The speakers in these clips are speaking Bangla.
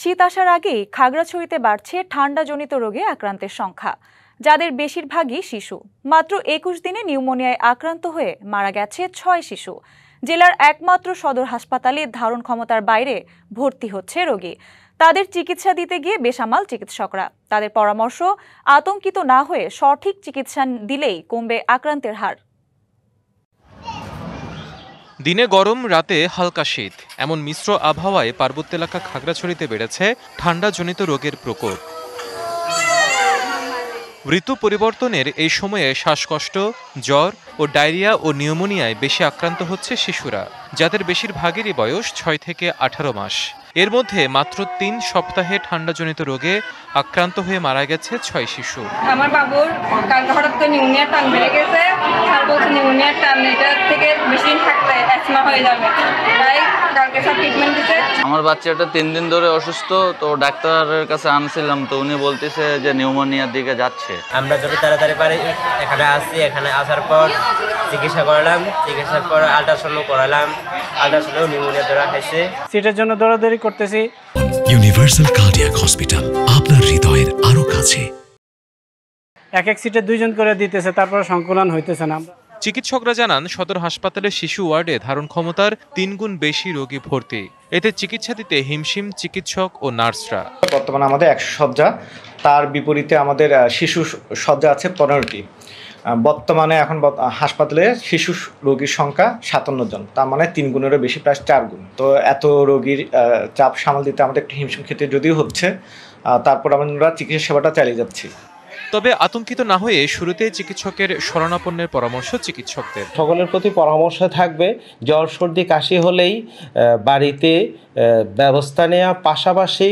শীত আসার আগেই খাগড়াছড়িতে বাড়ছে ঠান্ডাজনিত রোগে আক্রান্তের সংখ্যা, যাদের বেশিরভাগই শিশু। মাত্র ২১ দিনে নিউমোনিয়ায় আক্রান্ত হয়ে মারা গেছে ৬ শিশু। জেলার একমাত্র সদর হাসপাতালে ধারণ ক্ষমতার বাইরে ভর্তি হচ্ছে রোগী। তাদের চিকিৎসা দিতে গিয়ে বেসামাল চিকিৎসকরা। তাদের পরামর্শ, আতঙ্কিত না হয়ে সঠিক চিকিৎসা দিলেই কমবে আক্রান্তের হার। দিনে গরম, রাতে হালকা শীত, এমন মিশ্র আবহাওয়ায় পার্বত্য এলাকা খাগড়াছড়িতে বেড়েছে ঠান্ডাজনিত রোগের প্রকোপ। ঋতু পরিবর্তনের এই সময়ে শ্বাসকষ্ট, জ্বর ও ডায়রিয়া ও নিউমোনিয়ায় বেশি আক্রান্ত হচ্ছে শিশুরা, যাদের বেশিরভাগেরই বয়স ৬ থেকে ১৮ মাস। এর মধ্যে মাত্র ৩ সপ্তাহে ঠান্ডাজনিত রোগে আক্রান্ত হয়ে মারা গেছে ৬ শিশু। আমার বাবুর কালকে হঠাৎ করে নিউমোনিয়ার টান বেড়ে গেছে। স্যার বলছে নিউমোনিয়ার টান, এটা থেকে বেশি দিন থাকলে অ্যাজমা হয়ে যাবে, তাই কালকে সব ট্রিটমেন্ট দিতে। আমার বাচ্চাটা ৩ দিন ধরে অসুস্থ, তো ডাক্তারের কাছে আনছিলাম, তো উনি বলতেছে যে নিউমোনিয়ার দিকে যাচ্ছে। আমরা যত তাড়াতাড়ি পারি এখানে আসছি। এখানে আসার পর চিকিৎসা করালাম, চিকিৎসার পর আল্ট্রাসাউন্ড করালাম, আল্ট্রাসাউন্ডেও নিউমোনিয়া ধরা খাইছে। সিটের জন্য দৌড়াদৌড়ি করতেছি। ইউনিভার্সাল কার্ডিয়াক হসপিটাল, আপনার হৃদয়ের আরো কাছে। এক সিটে 2 জন করে দিতেছে, তারপর সংকুলন হইতেছে না। চিকিৎসকরা জানান, সদর হাসপাতালের শিশু ওয়ার্ডে ধারণ ক্ষমতার 3 গুণ বেশি রোগী ভর্তি। এতে চিকিৎসা দিতে হিমশিম চিকিৎসক ও নার্সরা। বর্তমানে আমাদের 100 শয্যা, তার বিপরীতে আমাদের শিশু শয্যা আছে 15টি। বর্তমানে এখন হাসপাতালে শিশু রোগীর সংখ্যা 57 জন, তার মানে 3 গুণেরও বেশি, প্রায় 4 গুণ। তো এত রোগীর চাপ সামাল দিতে আমাদের একটু হিমশিম খেতে যদিও হচ্ছে, তারপর আমরা চিকিৎসা সেবাটা চালিয়ে যাচ্ছি। তবে আতঙ্কিত না হয়ে শুরুতে চিকিৎসকের শরণাপন্নের পরামর্শ চিকিৎসকদের। সকলের প্রতি পরামর্শ থাকবে, জ্বর সর্দি কাশি হলেই বাড়িতে ব্যবস্থা নেওয়া, পাশাপাশি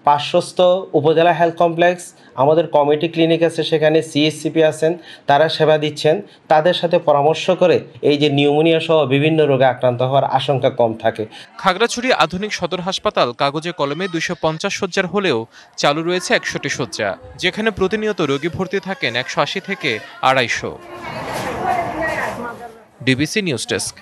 পার্শ্বস্থ উপজেলা হেলথ কমপ্লেক্স, আমাদের কমিউনিটি ক্লিনিক আছে, সেখানে সিএসসিপি আছেন, তারা সেবা দিচ্ছেন। তাদের সাথে পরামর্শ করে এই যে নিউমোনিয়া সহ বিভিন্ন রোগে আক্রান্ত হওয়ার আশঙ্কা কম থাকে। খাগড়াছড়ি আধুনিক সদর হাসপাতাল কাগজে কলমে 250 শয্যার হলেও চালু রয়েছে 100টি শয্যা, যেখানে প্রতিনিয়ত রোগী ভর্তি থাকেন 180 থেকে 250। DBC news desk.